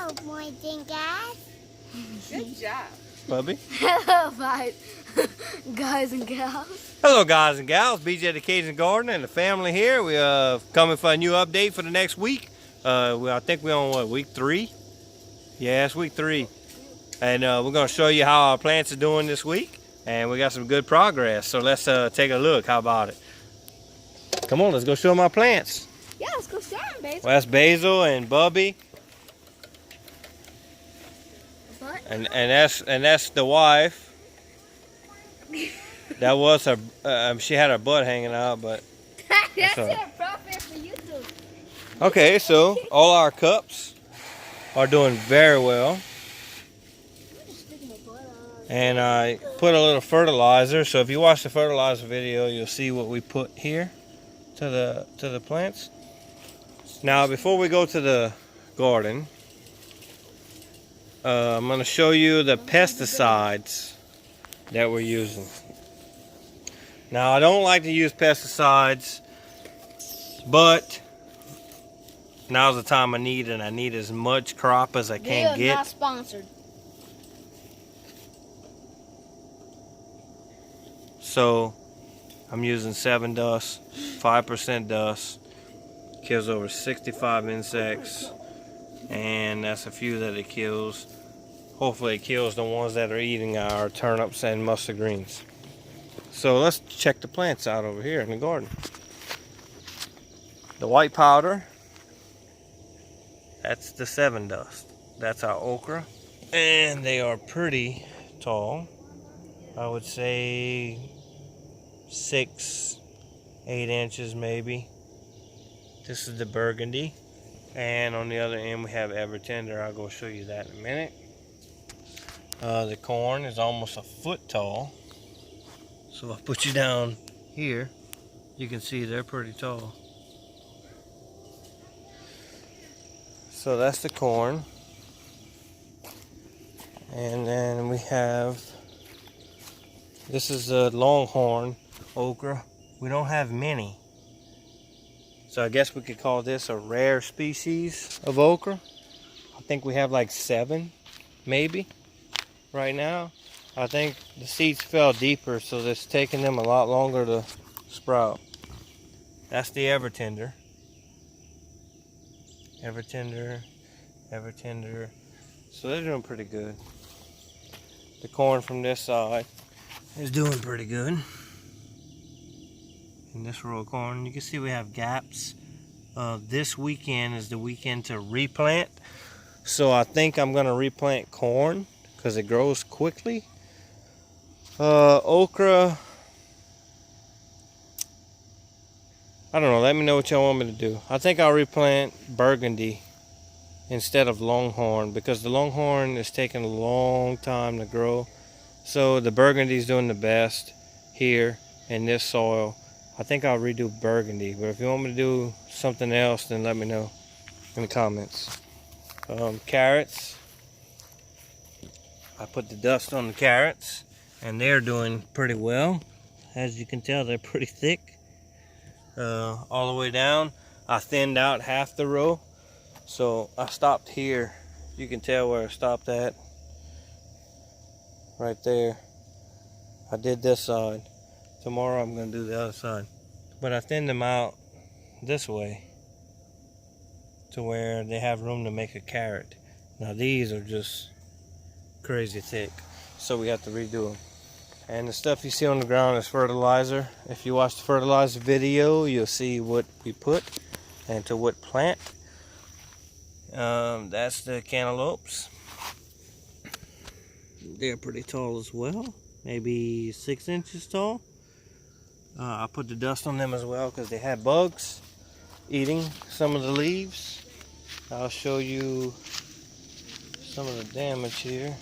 Good morning, guys. Good job. Bubby. Hello, guys and gals. Hello, guys and gals. BJ the Cajun Garden and the family here. We coming for a new update for the next week. I think we're on what, week 3? Yeah, it's week 3, and we're gonna show you how our plants are doing this week, and we got some good progress. So let's take a look. How about it? Come on, let's go show my plants. Yeah, let's go show them, Basil. Well, that's Basil and Bubby, and that's the wife. That was her. She had her butt hanging out, but That's all right. appropriate for YouTube. Okay, so all our cups are doing very well. And I put a little fertilizer, so if you watch the fertilizer video, you'll see what we put here to the plants. Now, before we go to the garden, I'm going to show you the pesticides that we're using. Now, I don't like to use pesticides, but now's the time I need it, and I need as much crop as I can They are get. not sponsored. So I'm using 7 dust, 5% dust, kills over 65 insects, and that's a few that it kills. Hopefully it kills the ones that are eating our turnips and mustard greens. So let's check the plants out over here in the garden. The white powder, that's the 7 dust. That's our okra, and they are pretty tall. I would say 6, 8 inches maybe. This is the burgundy, and on the other end we have ever tender. I'll go show you that in a minute. The corn is almost a foot tall, so if I put you down here, you can see they're pretty tall. So that's the corn, and then we have, this is a longhorn okra. We don't have many, so I guess we could call this a rare species of okra. I think we have like 7 maybe right now. I think the seeds fell deeper, so it's taking them a lot longer to sprout. That's the ever tender. Ever tender, ever tender. So they're doing pretty good. The corn from this side is doing pretty good. In this row of corn, you can see we have gaps. This weekend is the weekend to replant. So I think I'm gonna replant corn because it grows quickly. Okra, I don't know, let me know what y'all want me to do. I think I'll replant burgundy instead of longhorn, because the longhorn is taking a long time to grow. So the burgundy is doing the best here in this soil. I think I'll redo burgundy, but if you want me to do something else, then let me know in the comments. Carrots, I put the dust on the carrots, and they're doing pretty well. As you can tell, they're pretty thick. All the way down, I thinned out half the row, so I stopped here. You can tell where I stopped at, right there. I did this side. Tomorrow I'm going to do the other side, but I thinned them out this way to where they have room to make a carrot. Now these are just crazy thick, so we have to redo them. And the stuff you see on the ground is fertilizer. If you watch the fertilizer video, you'll see what we put and to what plant. That's the cantaloupes. They're pretty tall as well, maybe 6 inches tall. I put the dust on them as well because they had bugs eating some of the leaves. I'll show you some of the damage here.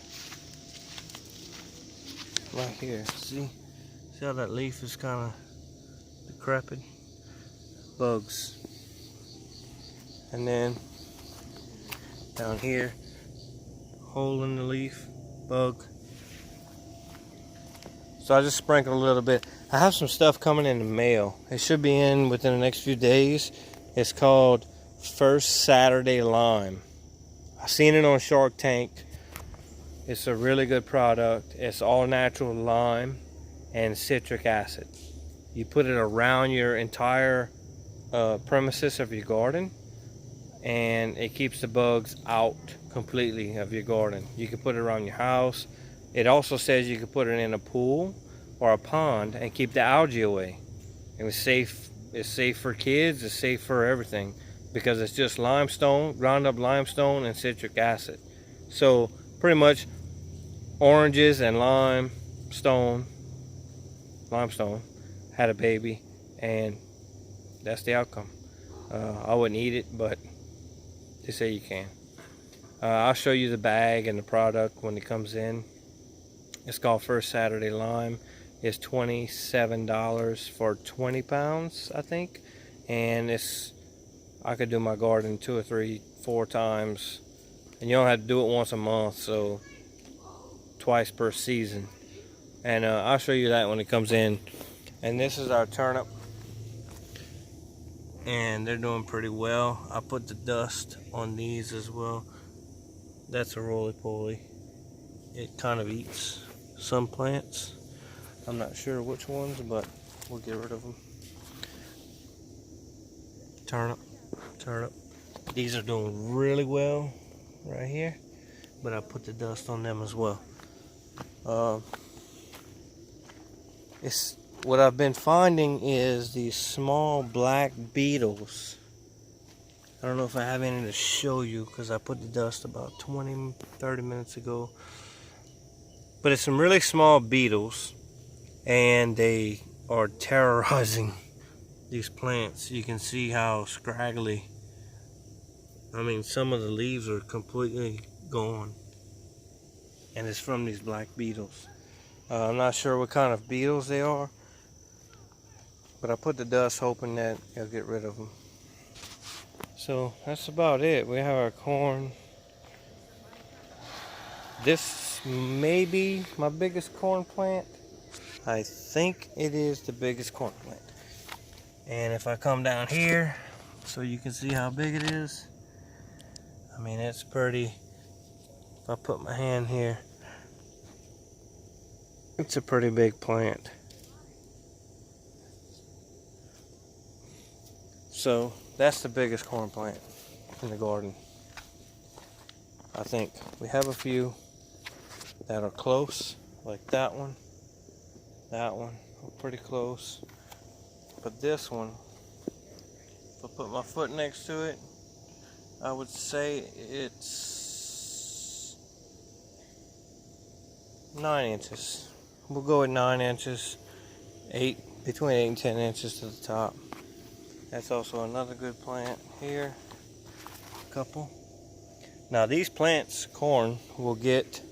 Right here, see how that leaf is kind of decrepit? Bugs. And then down here, hole in the leaf, bug. So I just sprinkled a little bit. I have some stuff coming in the mail. It should be in within the next few days. It's called First Saturday Lime. I seen it on Shark Tank. It's a really good product. It's all natural lime and citric acid. You put it around your entire premises of your garden, and it keeps the bugs out completely of your garden. You can put it around your house. It also says you can put it in a pool or a pond and keep the algae away. It's safe for kids, it's safe for everything, because it's just limestone, ground up limestone and citric acid. So pretty much oranges and limestone had a baby, and that's the outcome. I wouldn't eat it, but they say you can. I'll show you the bag and the product when it comes in. It's called First Saturday Lime. It's $27 for 20 pounds, I think. And I could do my garden 2 or 3, 4 times. And you don't have to do it once a month, so twice per season. And I'll show you that when it comes in. And this is our turnip. And they're doing pretty well. I put the dust on these as well. That's a roly-poly. It kind of eats some plants. I'm not sure which ones, but we'll get rid of them. Turnip. These are doing really well right here, but I put the dust on them as well. What I've been finding is these small black beetles. I don't know if I have any to show you because I put the dust about 20-30 minutes ago. But it's some really small beetles, and they are terrorizing these plants. You can see how scraggly. I mean, some of the leaves are completely gone, and it's from these black beetles. I'm not sure what kind of beetles they are, but I put the dust hoping that it'll get rid of them. So that's about it. We have our corn. This may be my biggest corn plant. I think it is the biggest corn plant. And if I come down here so you can see how big it is, I mean, it's pretty. If I put my hand here, it's a pretty big plant. So that's the biggest corn plant in the garden. I think we have a few that are close, like that one, are pretty close. But this one, if I put my foot next to it, I would say it's 9 inches. We'll go with 9 inches, between 8 and 10 inches to the top. That's also another good plant here. A couple. Now these plants, corn, will get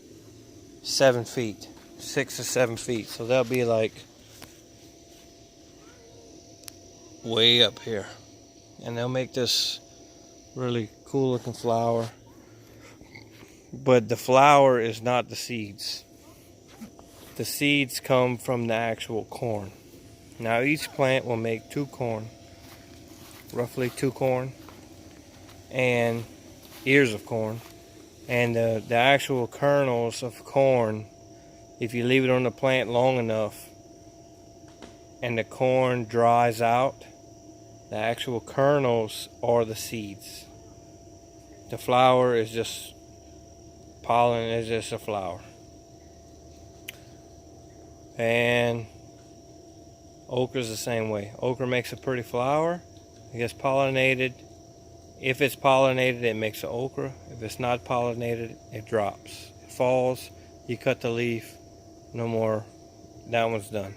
7 feet, 6 or 7 feet. So they'll be like way up here. And they'll make this really cool looking flower. But the flower is not the seeds. The seeds come from the actual corn. Now each plant will make 2 corn. Roughly 2 corn and ears of corn, and the actual kernels of corn, if you leave it on the plant long enough and the corn dries out, the actual kernels are the seeds. The flower is just pollen, is just a flower. And okra is the same way. Okra makes a pretty flower. It gets pollinated. If it's pollinated, it makes an okra. If it's not pollinated, it drops. It falls, you cut the leaf, no more, that one's done.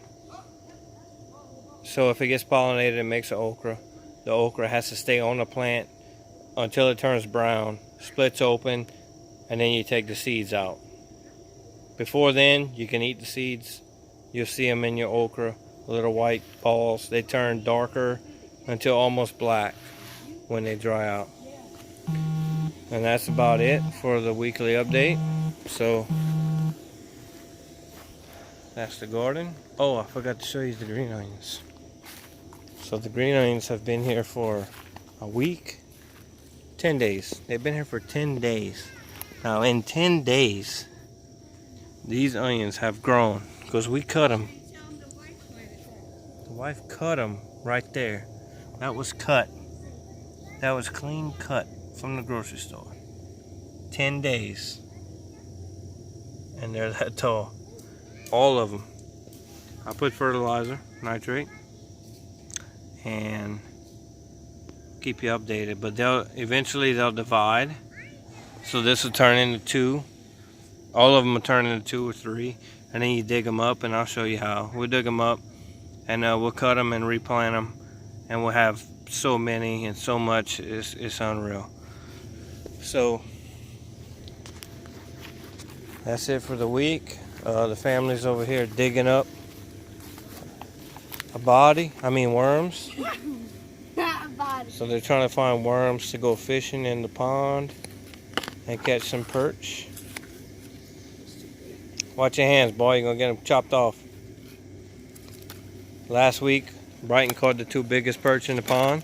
So if it gets pollinated, it makes an okra. The okra has to stay on the plant until it turns brown, splits open, and then you take the seeds out. Before then, you can eat the seeds. You'll see them in your okra, little white balls. They turn darker until almost black when they dry out. And that's about it for the weekly update. So that's the garden. Oh, I forgot to show you the green onions. So the green onions have been here for a week, 10 days. They've been here for 10 days. Now in 10 days, these onions have grown because we cut them. The wife cut them right there. That was cut. That was clean cut from the grocery store. 10 days. And they're that tall. All of them. I put fertilizer, nitrate, and keep you updated. But eventually they'll divide. So this will turn into 2. All of them will turn into 2 or 3. And then you dig them up, and I'll show you how. We'll dig them up, and we'll cut them and replant them. And we'll have so many and so much, it's unreal. So that's it for the week. The family's over here digging up worms. So they're trying to find worms to go fishing in the pond and catch some perch. Watch your hands, boy, you're gonna get them chopped off. Last week, Brighton caught the 2 biggest perch in the pond,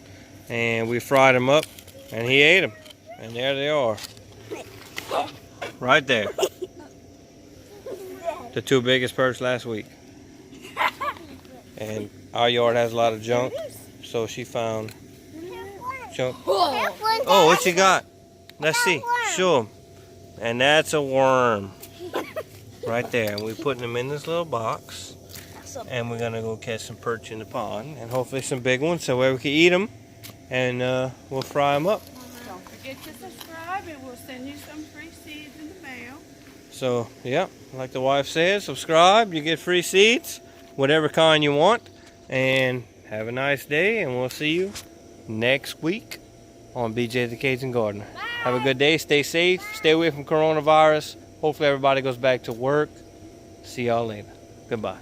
and we fried them up, and he ate them. And there they are. Right there. The 2 biggest perch last week. And our yard has a lot of junk, so she found junk. Oh, what you got? Let's see. Show 'em. And that's a worm. Right there. And we're putting them in this little box. And we're going to go catch some perch in the pond. And hopefully some big ones so we can eat them. And we'll fry them up. Don't forget to subscribe, and we'll send you some free seeds in the mail. So, yeah, like the wife says, subscribe. You get free seeds, whatever kind you want. And have a nice day. And we'll see you next week on BJ the Cajun Gardener. Have a good day. Stay safe. Stay away from coronavirus. Hopefully everybody goes back to work. See y'all later. Goodbye.